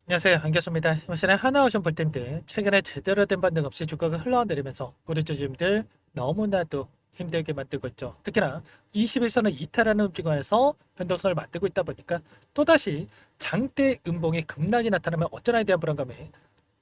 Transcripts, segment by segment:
안녕하세요. 안겼습니다. 이번 시간에 하나오션 볼 텐데 최근에 제대로 된 반등 없이 주가가 흘러내리면서 우리 주주님들 너무나도 힘들게 만들고 있죠. 특히나 21선을 이탈하는 움직임에서 변동성을 만들고 있다 보니까 또다시 장대 음봉의 급락이 나타나면 어쩌나에 대한 불안감에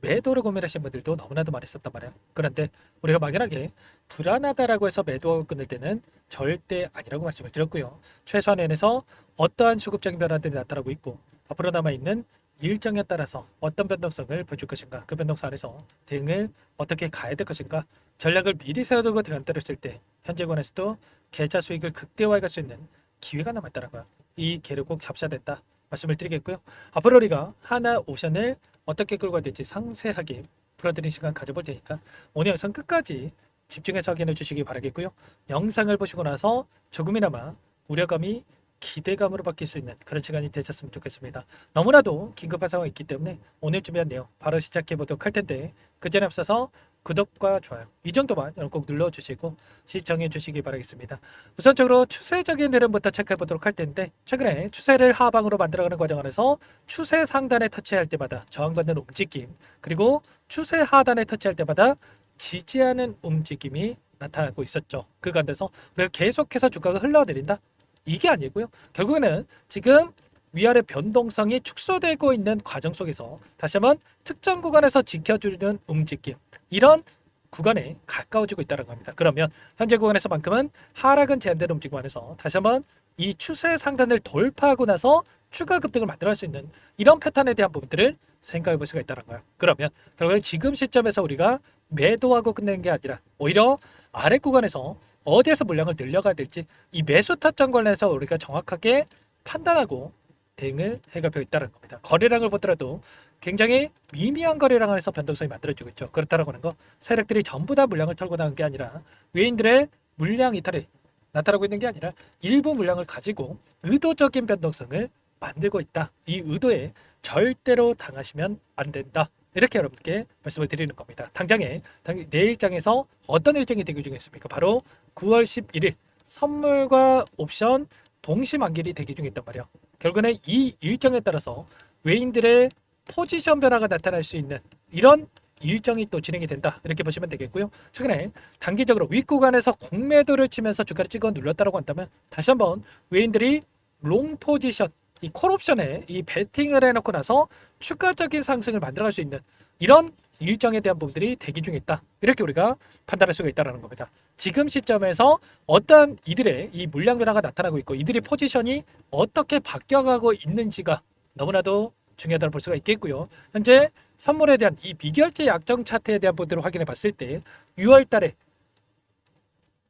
매도를 고민하시는 분들도 너무나도 많이 있었단 말이에요. 그런데 우리가 막연하게 불안하다라고 해서 매도 끊을 때는 절대 아니라고 말씀을 드렸고요. 최소한 엔에서 어떠한 수급적인 변화들이 나타나고 있고 앞으로 남아있는 일정에 따라서 어떤 변동성을 보여줄 것인가, 그 변동성 안에서 대응을 어떻게 가야 될 것인가, 전략을 미리 세워두고 대응 때렸을 때 현재권에서도 계좌 수익을 극대화해 갈 수 있는 기회가 남았다는 거야. 이 기회를 꼭 잡셔야 된다 말씀을 드리겠고요. 앞으로 우리가 하나 오션을 어떻게 끌고 가야 될지 상세하게 풀어드리는 시간 가져볼 테니까 오늘 영상 끝까지 집중해서 확인해 주시기 바라겠고요. 영상을 보시고 나서 조금이나마 우려감이 기대감으로 바뀔 수 있는 그런 시간이 되셨으면 좋겠습니다. 너무나도 긴급한 상황이 있기 때문에 오늘 준비한 내용 바로 시작해 보도록 할 텐데 그 전에 앞서서 구독과 좋아요 이 정도만 꼭 눌러주시고 시청해 주시기 바라겠습니다. 우선적으로 추세적인 흐름부터 체크해 보도록 할 텐데 최근에 추세를 하방으로 만들어가는 과정 안에서 추세 상단에 터치할 때마다 저항받는 움직임, 그리고 추세 하단에 터치할 때마다 지지하는 움직임이 나타나고 있었죠. 그 가운데서 우리가 계속해서 주가가 흘러내린다, 이게 아니고요. 결국에는 지금 위아래 변동성이 축소되고 있는 과정 속에서 다시 한번 특정 구간에서 지켜주는 움직임, 이런 구간에 가까워지고 있다는 겁니다. 그러면 현재 구간에서만큼은 하락은 제한되는 움직임 안에서 다시 한번 이 추세 상단을 돌파하고 나서 추가 급등을 만들어갈 수 있는 이런 패턴에 대한 부분들을 생각해 볼 수가 있다는 거예요. 그러면 결국에 지금 시점에서 우리가 매도하고 끝내는 게 아니라 오히려 아래 구간에서 어디에서 물량을 늘려가야 될지 이 매수 타점 관련해서 우리가 정확하게 판단하고 대응을 해갈 필요가 있다는 겁니다. 거래량을 보더라도 굉장히 미미한 거래량 안에서 변동성이 만들어지고 있죠. 그렇다라고 하는 거, 세력들이 전부 다 물량을 털고 나간 게 아니라 외인들의 물량 이탈이 나타나고 있는 게 아니라 일부 물량을 가지고 의도적인 변동성을 만들고 있다. 이 의도에 절대로 당하시면 안 된다. 이렇게 여러분께 말씀을 드리는 겁니다. 당장에 내 일정에서 어떤 일정이 대기 중에 있습니까? 바로 9월 11일 선물과 옵션 동시 만기일이 대기 중에 있단 말이에요. 결국에는 이 일정에 따라서 외인들의 포지션 변화가 나타날 수 있는 이런 일정이 또 진행이 된다, 이렇게 보시면 되겠고요. 최근에 단기적으로 윗구간에서 공매도를 치면서 주가를 찍어 눌렀다고 한다면 다시 한번 외인들이 롱 포지션, 이 콜옵션에 이 베팅을 해놓고 나서 추가적인 상승을 만들어갈 수 있는 이런 일정에 대한 부분들이 대기 중에 있다, 이렇게 우리가 판단할 수가 있다는 겁니다. 지금 시점에서 어떤 이들의 이 물량 변화가 나타나고 있고 이들의 포지션이 어떻게 바뀌어가고 있는지가 너무나도 중요하다고 볼 수가 있겠고요. 현재 선물에 대한 이 미결제 약정 차트에 대한 부분들을 확인해 봤을 때 6월 달에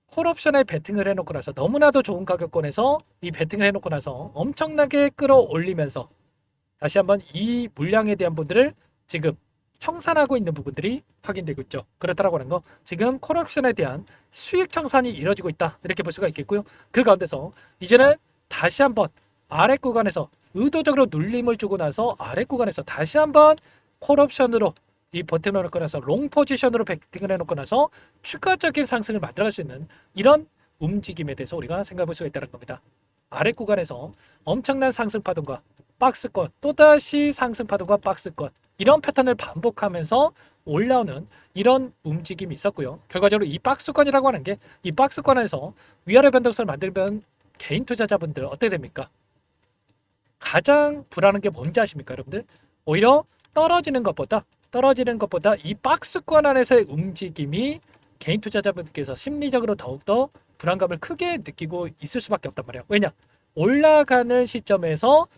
콜옵션에 베팅을 해놓고 나서 너무나도 좋은 가격권에서 이 베팅을 해놓고 나서 엄청나게 끌어올리면서 다시 한번 이 물량에 대한 부분들을 지금 청산하고 있는 부분들이 확인되고 있죠. 그렇다라고 하는 거, 지금 콜옵션에 대한 수익 청산이 이루어지고 있다, 이렇게 볼 수가 있겠고요. 그 가운데서 이제는 다시 한번 아래 구간에서 의도적으로 눌림을 주고 나서 아래 구간에서 다시 한번 콜옵션으로 이 버튼을 놓고 나서 롱 포지션으로 베팅을 해놓고 나서 추가적인 상승을 만들어갈 수 있는 이런 움직임에 대해서 우리가 생각해 볼 수가 있다는 겁니다. 아래 구간에서 엄청난 상승 파동과 박스권, 또다시 상승 파동과 박스권, 이런 패턴을 반복하면서 올라오는 이런 움직임이 있었고요. 결과적으로 이 박스권이라고 하는 게, 이 박스권에서 위아래 변동성을 만들면 개인 투자자분들 어떻게 됩니까? 가장 불안한 게 뭔지 아십니까, 여러분들? 오히려 떨어지는 것보다 이 박스권 안에서의 움직임이 개인 투자자분들께서 심리적으로 더욱더 불안감을 크게 느끼고 있을 수밖에 없단 말이에요. 왜냐? 올라가는 시점에서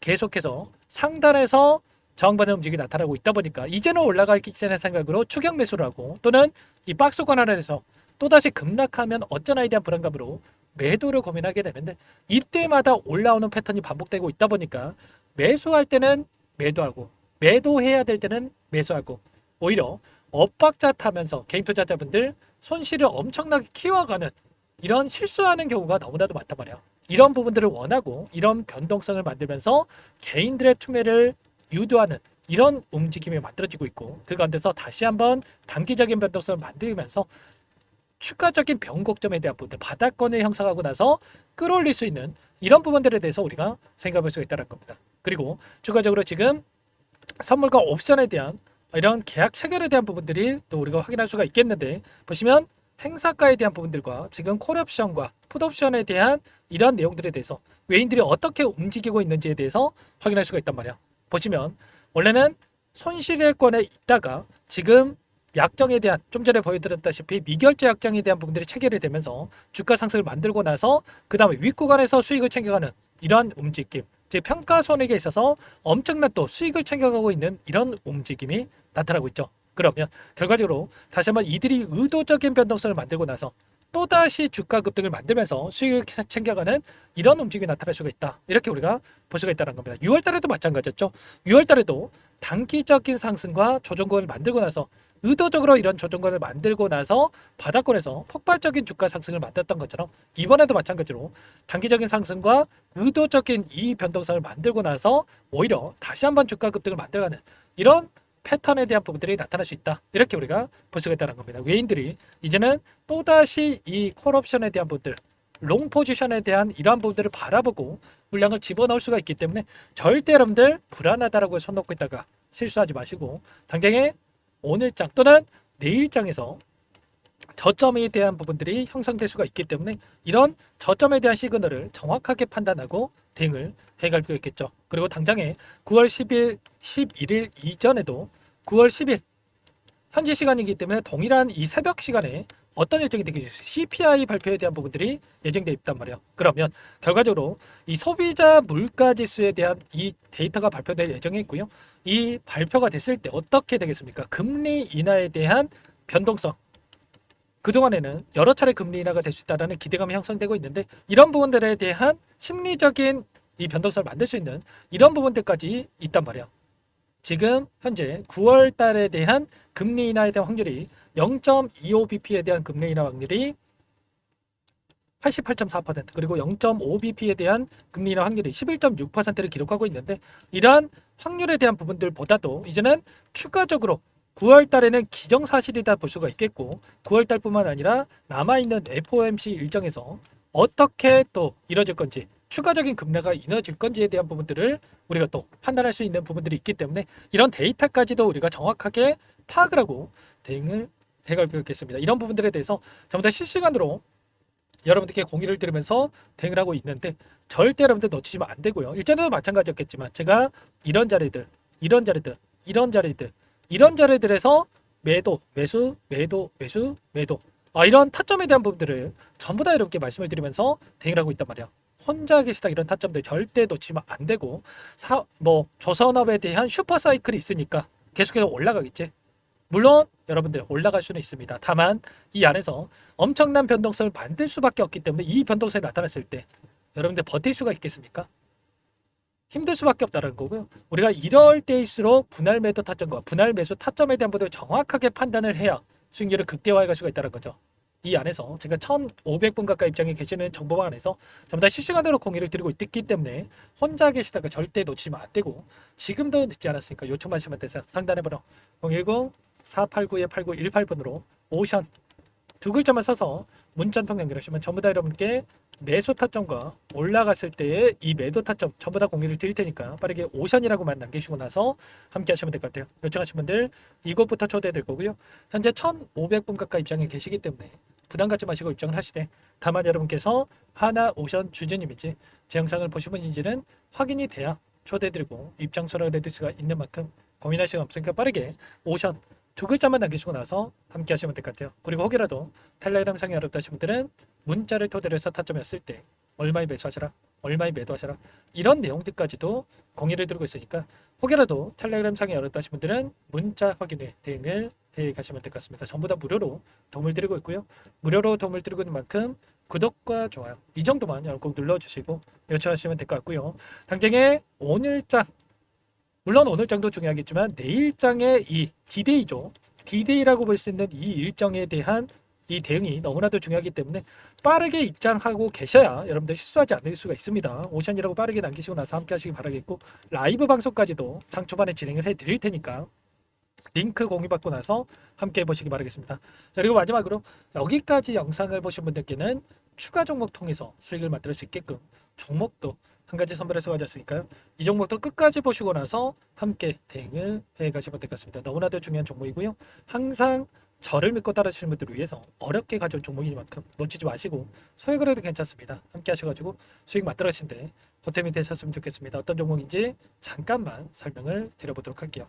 계속해서 상단에서 저항받는 움직임이 나타나고 있다 보니까 이제는 올라가기 전에 생각으로 추격 매수를 하고, 또는 이 박스권 안에서 또다시 급락하면 어쩌나에 대한 불안감으로 매도를 고민하게 되는데, 이때마다 올라오는 패턴이 반복되고 있다 보니까 매수할 때는 매도하고 매도해야 될 때는 매수하고, 오히려 엇박자 타면서 개인 투자자분들 손실을 엄청나게 키워가는 이런 실수하는 경우가 너무나도 많단 말이에요. 이런 부분들을 원하고 이런 변동성을 만들면서 개인들의 투매를 유도하는 이런 움직임이 만들어지고 있고, 그 가운데서 다시 한번 단기적인 변동성을 만들면서 추가적인 변곡점에 대한 부분들, 바닥권을 형성하고 나서 끌어올릴 수 있는 이런 부분들에 대해서 우리가 생각해 볼 수가 있다는 겁니다. 그리고 추가적으로 지금 선물과 옵션에 대한 이런 계약 체결에 대한 부분들이 또 우리가 확인할 수가 있겠는데, 보시면 행사가에 대한 부분들과 지금 콜옵션과 풋옵션에 대한 이런 내용들에 대해서 외인들이 어떻게 움직이고 있는지에 대해서 확인할 수가 있단 말이야. 보시면 원래는 손실의권에 있다가 지금 약정에 대한, 좀 전에 보여드렸다시피 미결제 약정에 대한 부분들이 체결이 되면서 주가 상승을 만들고 나서 그 다음에 윗구간에서 수익을 챙겨가는 이런 움직임, 즉 평가 손익에 있어서 엄청난 또 수익을 챙겨가고 있는 이런 움직임이 나타나고 있죠. 그러면 결과적으로 다시 한번 이들이 의도적인 변동성을 만들고 나서 또다시 주가 급등을 만들면서 수익을 챙겨가는 이런 움직임이 나타날 수가 있다. 이렇게 우리가 볼 수가 있다는 겁니다. 6월 달에도 마찬가지였죠. 6월 달에도 단기적인 상승과 조정권을 만들고 나서 의도적으로 이런 조정권을 만들고 나서 바닥권에서 폭발적인 주가 상승을 만들었던 것처럼 이번에도 마찬가지로 단기적인 상승과 의도적인 이 변동성을 만들고 나서 오히려 다시 한번 주가 급등을 만들어가는 이런 패턴에 대한 부분들이 나타날 수 있다. 이렇게 우리가 볼 수가 있다는 겁니다. 외인들이 이제는 또다시 이 콜옵션에 대한 부분들, 롱 포지션에 대한 이러한 부분들을 바라보고 물량을 집어넣을 수가 있기 때문에 절대 여러분들 불안하다라고 손 놓고 있다가 실수하지 마시고 당장에 오늘장 또는 내일장에서 저점에 대한 부분들이 형성될 수가 있기 때문에 이런 저점에 대한 시그널을 정확하게 판단하고 대응을 해갈 필요가 있겠죠. 그리고 당장에 9월 10일, 11일 이전에도 9월 10일 현지 시간이기 때문에 동일한 이 새벽 시간에 어떤 일정이 되겠죠. CPI 발표에 대한 부분들이 예정되어 있단 말이에요. 그러면 결과적으로 이 소비자 물가 지수에 대한 이 데이터가 발표될 예정이 있고요. 이 발표가 됐을 때 어떻게 되겠습니까? 금리 인하에 대한 변동성, 그동안에는 여러 차례 금리 인하가 될 수 있다는 기대감이 형성되고 있는데 이런 부분들에 대한 심리적인 이 변동성을 만들 수 있는 이런 부분들까지 있단 말이에요. 지금 현재 9월 달에 대한 금리 인하에 대한 확률이 0.25bp에 대한 금리 인하 확률이 88.4%, 그리고 0.5bp에 대한 금리 인하 확률이 11.6%를 기록하고 있는데 이러한 확률에 대한 부분들보다도 이제는 추가적으로 9월 달에는 기정사실이다 볼 수가 있겠고 9월 달뿐만 아니라 남아있는 FOMC 일정에서 어떻게 또 이뤄질 건지 추가적인 금리가 이뤄질 건지에 대한 부분들을 우리가 또 판단할 수 있는 부분들이 있기 때문에 이런 데이터까지도 우리가 정확하게 파악을 하고 대응을 해갈 필요가 있겠습니다. 이런 부분들에 대해서 전부 다 실시간으로 여러분들께 공유를 드리면서 대응을 하고 있는데 절대 여러분들 놓치시면 안 되고요. 일전에도 마찬가지였겠지만 제가 이런 자리들, 이런 자리들, 이런 자리들, 이런 자리들에서 매도, 매수, 매도, 매수, 매도 이런 타점에 대한 부분들을 전부 다 여러분께 말씀을 드리면서 대응을 하고 있단 말이에요. 혼자 계시다 이런 타점들 절대 놓치면 안 되고 조선업에 대한 슈퍼사이클이 있으니까 계속해서 올라가겠지. 물론 여러분들 올라갈 수는 있습니다. 다만 이 안에서 엄청난 변동성을 만들 수밖에 없기 때문에 이 변동성이 나타났을 때 여러분들 버틸 수가 있겠습니까? 힘들 수밖에 없다는 거고요. 우리가 이럴 때일수록 분할 매도 타점과 분할 매수 타점에 대한 부분을 정확하게 판단을 해야 수익률을 극대화해 갈 수가 있다는 거죠. 이 안에서 제가 1,500분 가까이 입장에 계시는 정보방 안에서 전부 다 실시간으로 공유를 드리고 있기 때문에 혼자 계시다가 절대 놓치면 안 되고 지금도 늦지 않았으니까 요청하시면 되세요. 상단에 번호 010-489-8918번으로 오션 두 글자만 써서 문자 한 통 연결하시면 전부 다 여러분께 매수 타점과 올라갔을 때의 이 매도 타점 전부 다 공유를 드릴 테니까 빠르게 오션이라고만 남기시고 나서 함께 하시면 될 것 같아요. 요청하신 분들 이곳부터 초대될 거고요. 현재 1,500분 가까이 입장에 계시기 때문에 부담 갖지 마시고 입장을 하시되 다만 여러분께서 하나 오션 주주님인지 제 영상을 보신 분인지는 확인이 돼야 초대드리고 입장 수락을 해드릴 수가 있는 만큼 고민할 시간 없으니까 빠르게 오션 두 글자만 남기시고 나서 함께 하시면 될 것 같아요. 그리고 혹이라도 텔레그램 상이 어렵다 하신 분들은 문자를 토대로 해서 타점이었을 때 얼마에 매수하시라, 얼마에 매도하시라 이런 내용들까지도 공유를 드리고 있으니까 혹이라도 텔레그램 상이 어렵다 하신 분들은 문자 확인에 대응을 해 가시면 될 것 같습니다. 전부 다 무료로 도움을 드리고 있고요. 무료로 도움을 드리고 있는 만큼 구독과 좋아요 이 정도만 여러분 꼭 눌러주시고 요청하시면 될 것 같고요. 당장에 오늘장 물론 오늘장도 중요하겠지만 내일장의 이 D-Day죠. D-Day라고 볼 수 있는 이 일정에 대한 이 대응이 너무나도 중요하기 때문에 빠르게 입장하고 계셔야 여러분들 실수하지 않을 수가 있습니다. 오션이라고 빠르게 남기시고 나서 함께 하시기 바라겠고 라이브 방송까지도 장 초반에 진행을 해 드릴 테니까 링크 공유받고 나서 함께 해보시기 바라겠습니다. 자, 그리고 마지막으로 여기까지 영상을 보신 분들께는 추가 종목 통해서 수익을 만들 수 있게끔 종목도 한 가지 선별해서 가졌으니까요. 이 종목도 끝까지 보시고 나서 함께 대응을 해 가시면 될 것 같습니다. 너무나도 중요한 종목이고요. 항상 저를 믿고 따라주시는 분들을 위해서 어렵게 가져온 종목이니만큼 놓치지 마시고 소액을 해도 괜찮습니다. 함께 하셔가지고 수익 만들어가신데 보탬이 되셨으면 좋겠습니다. 어떤 종목인지 잠깐만 설명을 드려보도록 할게요.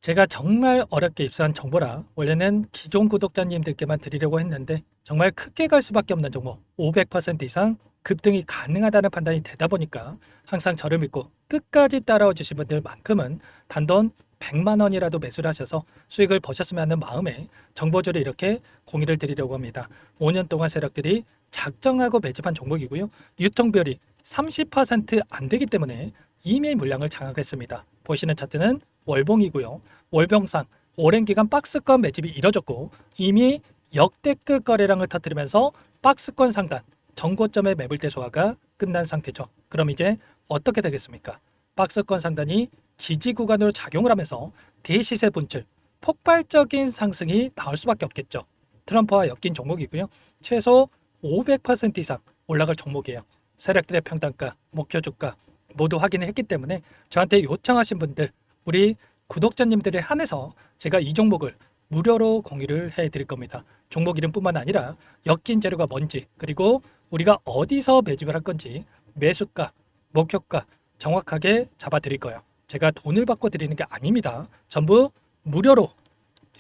제가 정말 어렵게 입수한 정보라 원래는 기존 구독자님들께만 드리려고 했는데 정말 크게 갈 수밖에 없는 종목 500% 이상 급등이 가능하다는 판단이 되다 보니까 항상 저를 믿고 끝까지 따라와 주신 분들만큼은 단돈 100만 원이라도 매수를 하셔서 수익을 보셨으면 하는 마음에 정보주를 이렇게 공유를 드리려고 합니다. 5년 동안 세력들이 작정하고 매집한 종목이고요. 유통비율이 30%안 되기 때문에 이미 물량을 장악했습니다. 보시는 차트는 월봉이고요. 월봉상 오랜 기간 박스권 매집이 이뤄졌고 이미 역대급 거래량을 터뜨리면서 박스권 상단 정고점의 매물대 소화가 끝난 상태죠. 그럼 이제 어떻게 되겠습니까? 박스권 상단이 지지 구간으로 작용을 하면서 대시세 분출, 폭발적인 상승이 나올 수밖에 없겠죠. 트럼프와 엮인 종목이고요. 최소 500% 이상 올라갈 종목이에요. 세력들의 평단가, 목표 주가 모두 확인을 했기 때문에 저한테 요청하신 분들, 우리 구독자님들에 한해서 제가 이 종목을 무료로 공유를 해드릴 겁니다. 종목 이름뿐만 아니라 엮인 재료가 뭔지, 그리고 우리가 어디서 매집을 할 건지 매수가, 목표가 정확하게 잡아드릴 거예요. 제가 돈을 받고 드리는 게 아닙니다. 전부 무료로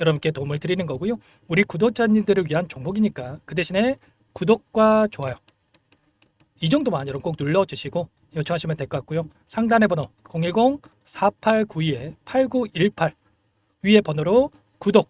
여러분께 도움을 드리는 거고요. 우리 구독자님들을 위한 종목이니까 그 대신에 구독과 좋아요 이 정도만 여러분 꼭 눌러주시고 요청하시면 될 것 같고요. 상단의 번호 010-4892-8918 위에 번호로 구독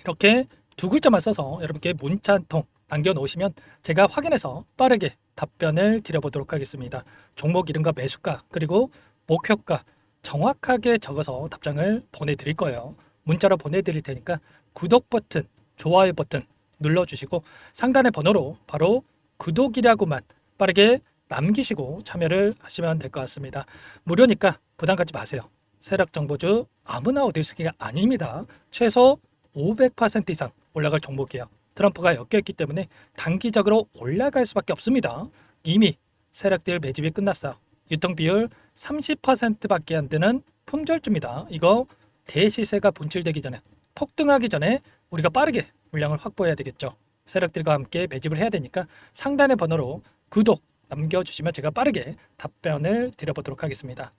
이렇게 두 글자만 써서 여러분께 문자 한 통 남겨놓으시면 제가 확인해서 빠르게 답변을 드려보도록 하겠습니다. 종목 이름과 매수가 그리고 목표가 정확하게 적어서 답장을 보내드릴 거예요. 문자로 보내드릴 테니까 구독 버튼, 좋아요 버튼 눌러주시고 상단의 번호로 바로 구독이라고만 빠르게 남기시고 참여를 하시면 될 것 같습니다. 무료니까 부담 갖지 마세요. 세력정보주 아무나 얻을 수 있는 게 아닙니다. 최소 500% 이상 올라갈 종목이에요. 트럼프가 엮여있기 때문에 단기적으로 올라갈 수밖에 없습니다. 이미 세력들 매집이 끝났어요. 유통비율 30%밖에 안 되는 품절주입니다. 이거 대시세가 분출되기 전에 폭등하기 전에 우리가 빠르게 물량을 확보해야 되겠죠. 세력들과 함께 매집을 해야 되니까 상단의 번호로 구독 남겨주시면 제가 빠르게 답변을 드려보도록 하겠습니다.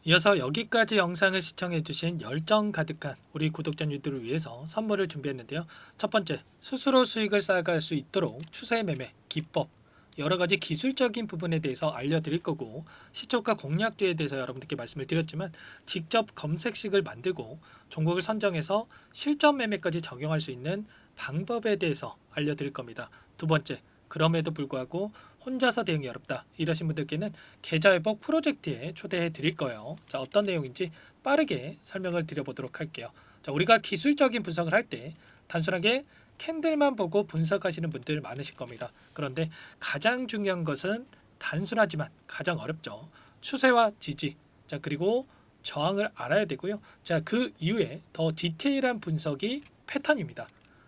이어서 여기까지 영상을 시청해주신 열정 가득한 우리 구독자님들을 위해서 선물을 준비했는데요. 첫 번째, 스스로 수익을 쌓아갈 수 있도록 추세 매매 기법 여러 가지 기술적인 부분에 대해서 알려드릴 거고 시초가 공략주에 대해서 여러분들께 말씀을 드렸지만 직접 검색식을 만들고 종목을 선정해서 실전 매매까지 적용할 수 있는 방법에 대해서 알려드릴 겁니다. 두 번째, 그럼에도 불구하고 혼자서 대응이 어렵다 이러신 분들께는 계좌회복 프로젝트에 초대해 드릴 거예요. 자, 어떤 내용인지 빠르게 설명을 드려보도록 할게요. 자, 우리가 기술적인 분석을 할 때 단순하게 캔들만 보고 분석하시는 분들 많으실 겁니다. 그런데 가장 중요한 것은 단순하지만 가장 어렵죠. 추세와 지지, 자 그리고 저항을 알아야 되고요. 자, 그 이후에 더 디테일한 분석이 패턴입니다.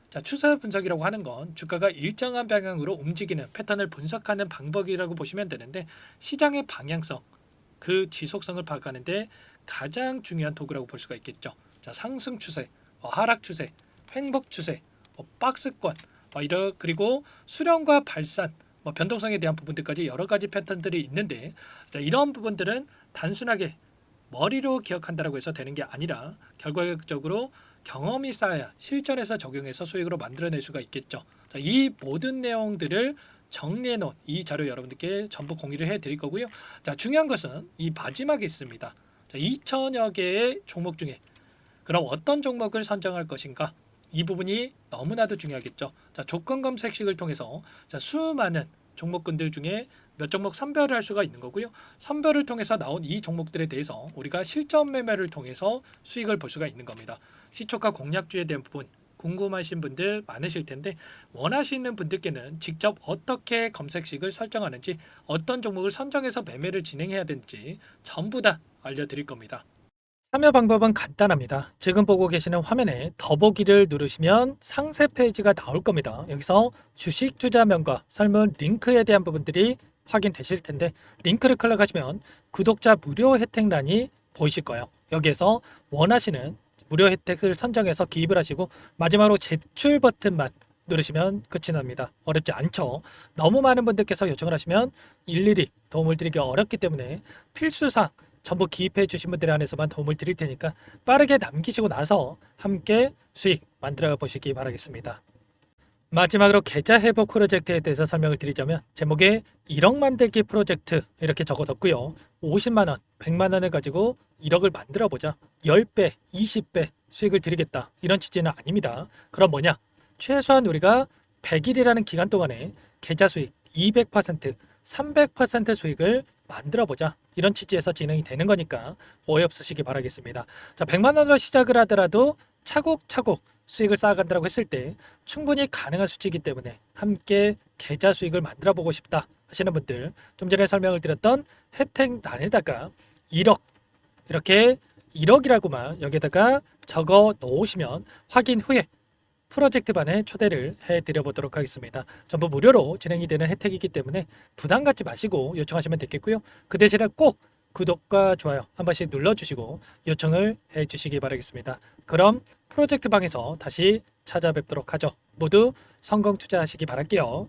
자, 추세 분석이라고 하는 건 주가가 일정한 방향으로 움직이는 패턴을 분석하는 방법이라고 보시면 되는데 시장의 방향성, 그 지속성을 파악하는데 가장 중요한 도구라고 볼 수가 있겠죠. 자, 상승 추세, 하락 추세, 횡복 추세, 박스권, 그리고 수렴과 발산, 변동성에 대한 부분들까지 여러 가지 패턴들이 있는데 자, 이런 부분들은 단순하게 머리로 기억한다고 해서 되는 게 아니라 결과적으로 경험이 쌓아야 실전에서 적용해서 수익으로 만들어낼 수가 있겠죠. 자, 이 모든 내용들을 정리해 놓은 이 자료 여러분들께 전부 공유를 해 드릴 거고요. 자, 중요한 것은 이 마지막에 있습니다. 자, 2천여 개의 종목 중에 그럼 어떤 종목을 선정할 것인가? 이 부분이 너무나도 중요하겠죠. 자, 조건 검색식을 통해서 자, 수많은 종목군들 중에 몇 종목 선별을 할 수가 있는 거고요. 선별을 통해서 나온 이 종목들에 대해서 우리가 실전 매매를 통해서 수익을 볼 수가 있는 겁니다. 시초가 공략주에 대한 부분 궁금하신 분들 많으실 텐데 원하시는 분들께는 직접 어떻게 검색식을 설정하는지 어떤 종목을 선정해서 매매를 진행해야 되는지 전부 다 알려드릴 겁니다. 참여 방법은 간단합니다. 지금 보고 계시는 화면에 더보기를 누르시면 상세 페이지가 나올 겁니다. 여기서 주식 투자명과 설문 링크에 대한 부분들이 확인되실 텐데 링크를 클릭하시면 구독자 무료 혜택란이 보이실 거예요. 여기에서 원하시는 무료 혜택을 선정해서 기입을 하시고 마지막으로 제출 버튼만 누르시면 끝이 납니다. 어렵지 않죠? 너무 많은 분들께서 요청을 하시면 일일이 도움을 드리기 어렵기 때문에 필수상 전부 기입해 주신 분들에 한해서만 도움을 드릴 테니까 빠르게 남기시고 나서 함께 수익 만들어 보시기 바라겠습니다. 마지막으로 계좌 회복 프로젝트에 대해서 설명을 드리자면 제목에 1억 만들기 프로젝트 이렇게 적어뒀고요. 50만 원, 100만 원을 가지고 1억을 만들어 보자. 10배, 20배 수익을 드리겠다. 이런 취지는 아닙니다. 그럼 뭐냐? 최소한 우리가 100일이라는 기간 동안에 계좌 수익 200%, 300% 수익을 만들어 보자. 이런 취지에서 진행이 되는 거니까 오해 없으시기 바라겠습니다. 자, 100만 원으로 시작을 하더라도 차곡차곡 수익을 쌓아간다고 했을 때 충분히 가능한 수치이기 때문에 함께 계좌 수익을 만들어 보고 싶다 하시는 분들, 좀 전에 설명을 드렸던 혜택란에다가 1억 이렇게 1억이라고만 여기다가 적어 놓으시면 확인 후에 프로젝트반에 초대를 해드려 보도록 하겠습니다. 전부 무료로 진행이 되는 혜택이기 때문에 부담 갖지 마시고 요청하시면 되겠고요. 그 대신에 꼭 구독과 좋아요 한 번씩 눌러주시고 요청을 해주시기 바라겠습니다. 그럼 프로젝트 방에서 다시 찾아뵙도록 하죠. 모두 성공 투자하시기 바랄게요.